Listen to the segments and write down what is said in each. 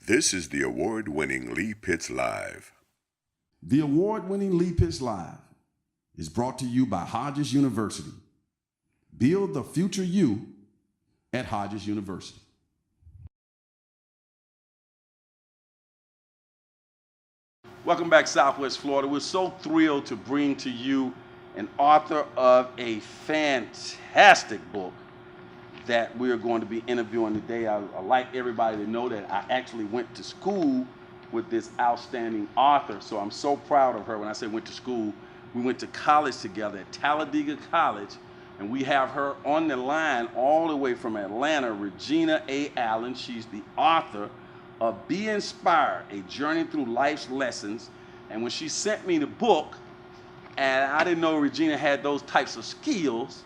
This is the award-winning Lee Pitts Live. The award-winning Lee Pitts Live is brought to you by Hodges University. Build the future you at Hodges University. Welcome back, Southwest Florida. We're so thrilled to bring to you an author of a fantastic book that we're going to be interviewing today. I'd like everybody to know that I actually went to school with this outstanding author, so I'm so proud of her. When I say went to school, we went to college together at Talladega College, and we have her on the line all the way from Atlanta, Regina A. Allen. She's the author of Be Inspired, A Journey Through Life's Lessons. And when she sent me the book, and I didn't know Regina had those types of skills,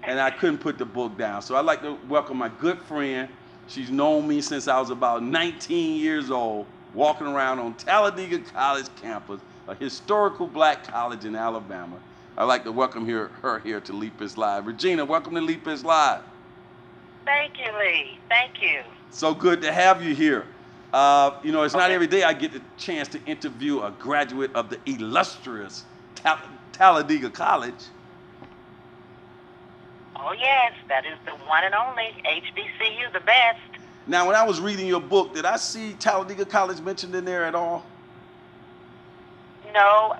and I couldn't put the book down. So I'd like to welcome my good friend. She's known me since I was about 19 years old, walking around on Talladega College campus, a historical black college in Alabama. I'd like to welcome her here to Lee Pitts Live. Regina, welcome to Lee Pitts Live. Thank you, Lee. Thank you. So good to have you here. It's not every day I get the chance to interview a graduate of the illustrious Talladega College. Oh, yes, that is the one and only HBCU, the best. Now, when I was reading your book, did I see Talladega College mentioned in there at all? No,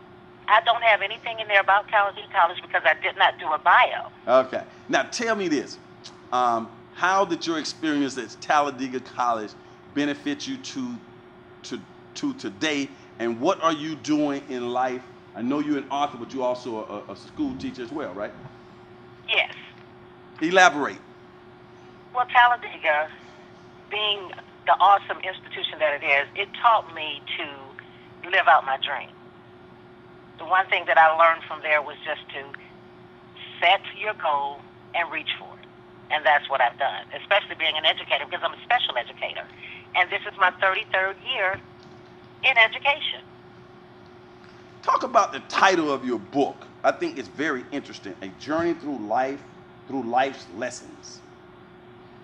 I don't have anything in there about Talladega College because I did not do a bio. Okay. Now, tell me this. How did your experience at Talladega College benefit you to today, and what are you doing in life? I know you're an author, but you're also a school teacher as well, right? Yes. Elaborate. Well, Talladega, being the awesome institution that it is, it taught me to live out my dream. The one thing that I learned from there was just to set your goal and reach for it. And that's what I've done, especially being an educator, because I'm a special educator. And this is my 33rd year in education. Talk about the title of your book. I think it's very interesting. A Journey Through Life's Lessons.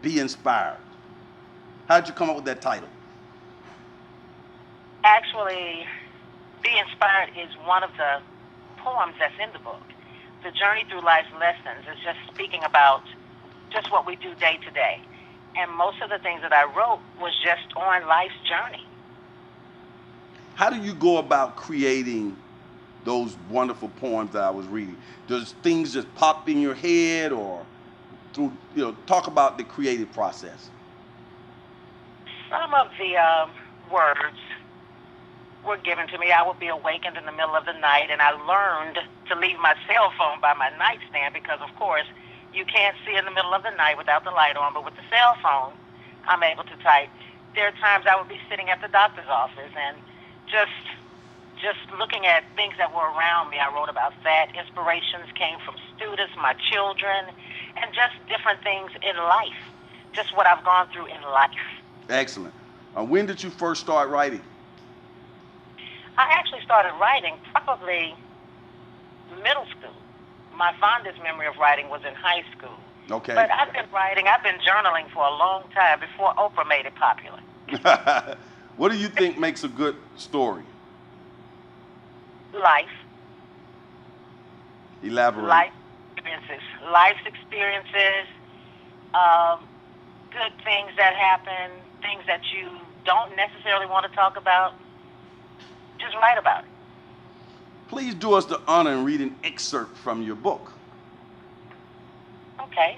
Be Inspired. How did you come up with that title? Actually, Be Inspired is one of the poems that's in the book. The Journey Through Life's Lessons is just speaking about just what we do day to day. And most of the things that I wrote was just on life's journey. How do you go about creating those wonderful poems that I was reading? Does things just pop in your head, or through, talk about the creative process? Some of the words were given to me. I would be awakened in the middle of the night, and I learned to leave my cell phone by my nightstand because, of course, you can't see in the middle of the night without the light on, but with the cell phone, I'm able to type. There are times I would be sitting at the doctor's office and just looking at things that were around me. I wrote about that. Inspirations came from students, my children, and just different things in life, just what I've gone through in life. Excellent. When did you first start writing? I actually started writing probably middle school. My fondest memory of writing was in high school. Okay. But I've been journaling for a long time before Oprah made it popular. What do you think makes a good story? Life. Elaborate. Life's experiences, good things that happen, things that you don't necessarily want to talk about. Just write about it. Please do us the honor and read an excerpt from your book. Okay.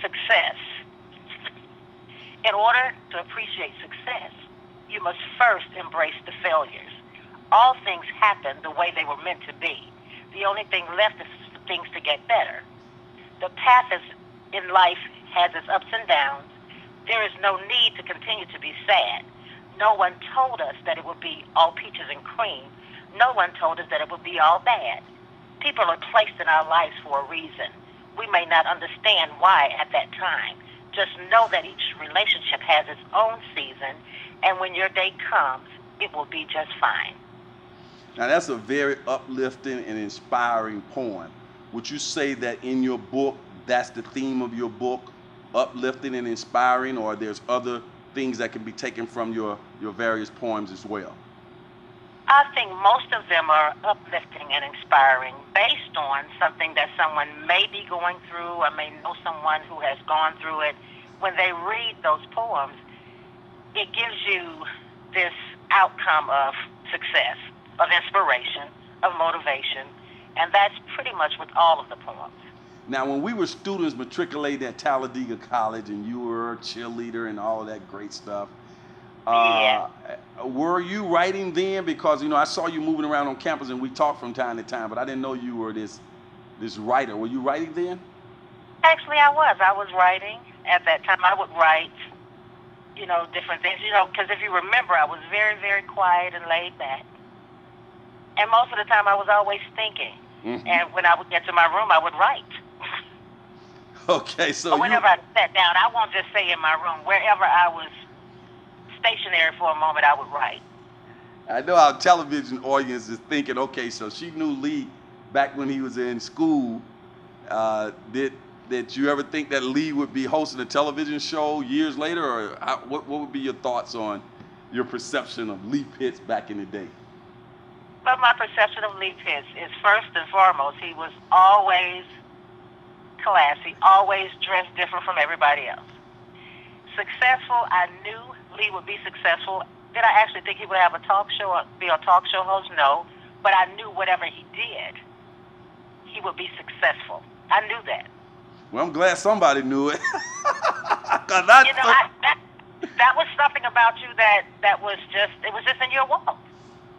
Success. In order to appreciate success, you must first embrace the failures. All things happen the way they were meant to be. The only thing left is for things to get better. The path in life has its ups and downs. There is no need to continue to be sad. No one told us that it would be all peaches and cream. No one told us that it would be all bad. People are placed in our lives for a reason. We may not understand why at that time. Just know that each relationship has its own season, and when your day comes, it will be just fine. Now, that's a very uplifting and inspiring poem. Would you say that in your book, that's the theme of your book, uplifting and inspiring, or there's other things that can be taken from your various poems as well? I think most of them are uplifting and inspiring based on something that someone may be going through or may know someone who has gone through it. When they read those poems, it gives you this outcome of success, of inspiration, of motivation, and that's pretty much with all of the poems. Now, when we were students matriculated at Talladega College and you were a cheerleader and all of that great stuff, Yeah. were you writing then? Because, I saw you moving around on campus and we talked from time to time, but I didn't know you were this writer. Were you writing then? Actually, I was. I was writing. At that time, I would write, different things, because if you remember, I was very, very quiet and laid back. And most of the time, I was always thinking. Mm-hmm. And when I would get to my room, I would write. Okay, so But whenever I sat down, I won't just say in my room, wherever I was stationary for a moment, I would write. I know our television audience is thinking, okay, so she knew Lee back when he was in school. Did you ever think that Lee would be hosting a television show years later, or what would be your thoughts on your perception of Lee Pitts back in the day? But my perception of Lee Pitts is, first and foremost, he was always classy, always dressed different from everybody else. Successful, I knew Lee would be successful. Did I actually think he would have a talk show or be a talk show host? No. But I knew whatever he did, he would be successful. I knew that. Well, I'm glad somebody knew it. That was something about you that was just in your walk.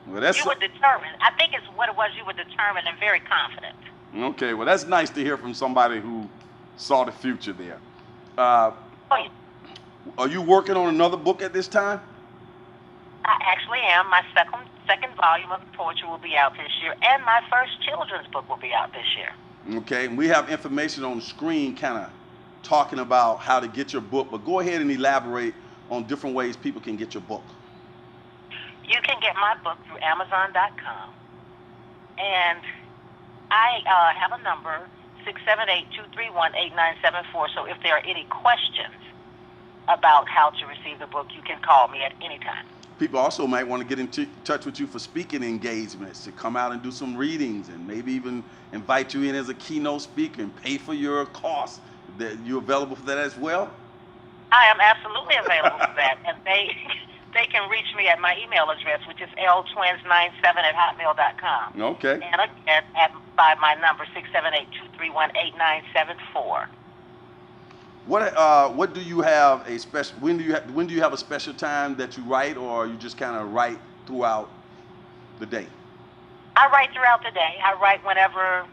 Well, you were determined. I think it's what it was. You were determined and very confident. Okay, well, that's nice to hear from somebody who saw the future there. Are you working on another book at this time? I actually am. My second volume of poetry will be out this year, and my first children's book will be out this year. Okay, and we have information on the screen kind of talking about how to get your book, but go ahead and elaborate on different ways people can get your book. You can get my book through Amazon.com, and I have a number, 678-231-8974, so if there are any questions about how to receive the book, you can call me at any time. People also might want to get in touch with you for speaking engagements, to come out and do some readings and maybe even invite you in as a keynote speaker and pay for your costs. That you're available for that as well? I am absolutely available for that, and they can reach me at my email address, which is ltwins97@hotmail.com. Okay. And again, by my number, 678-231-8974. What do you have a special? When do you have a special time that you write, or you just kind of write throughout the day? I write throughout the day. I write whenever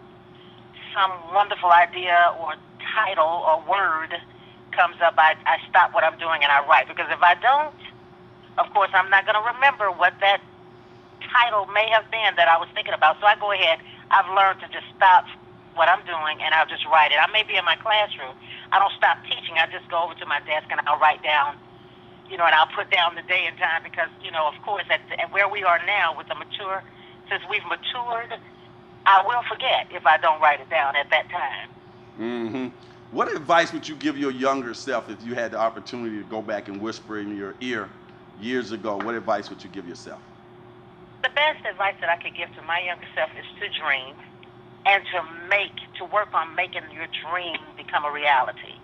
some wonderful idea or title or word comes up. I stop what I'm doing and I write, because if I don't, of course, I'm not going to remember what that title may have been that I was thinking about. So I go ahead. I've learned to just stop what I'm doing and I'll just write it. I may be in my classroom. I don't stop teaching. I just go over to my desk and I'll write down, and I'll put down the day and time, because, of course, at where we are now with since we've matured, I will forget if I don't write it down at that time. Mm-hmm. What advice would you give your younger self if you had the opportunity to go back and whisper in your ear years ago? What advice would you give yourself? The best advice that I could give to my younger self is to dream and to work on making your dream become a reality.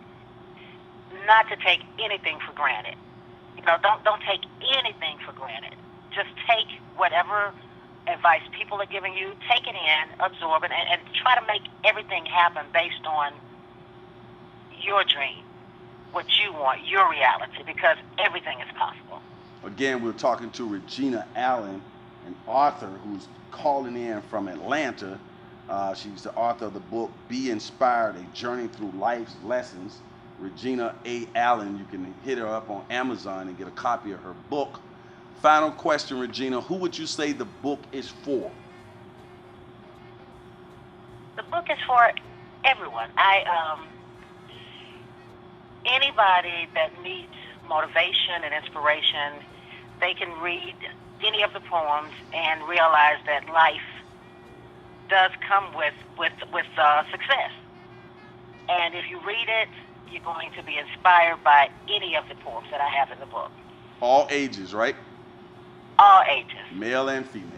Not to take anything for granted. Don't take anything for granted. Just take whatever advice people are giving you, take it in, absorb it, and try to make everything happen based on your dream, what you want, your reality, because everything is possible. Again, we're talking to Regina Allen, an author who's calling in from Atlanta. She's the author of the book, Be Inspired, A Journey Through Life's Lessons. Regina A. Allen, you can hit her up on Amazon and get a copy of her book. Final question, Regina, who would you say the book is for? The book is for everyone. Anybody that needs motivation and inspiration, they can read any of the poems and realize that life does come with success. And if you read it, you're going to be inspired by any of the poems that I have in the book. All ages, right? All ages, Male and female.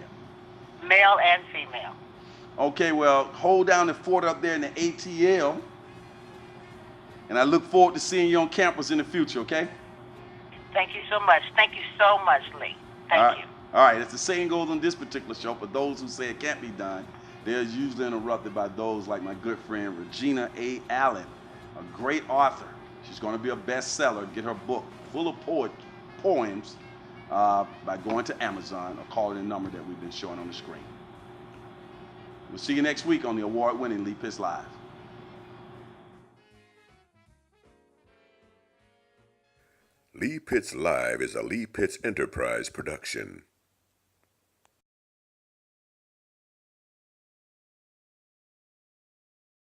male and female. Okay, well, hold down the fort up there in the ATL. And I look forward to seeing you on campus in the future, okay? Thank you so much. Thank you so much, Lee. Thank you. All right, as the saying goes on this particular show, for those who say it can't be done, they're usually interrupted by those like my good friend Regina A. Allen, a great author. She's going to be a bestseller. Get her book full of poems by going to Amazon or calling the number that we've been showing on the screen. We'll see you next week on the award-winning Lee Pitts Live. Lee Pitts Live is a Lee Pitts Enterprise production.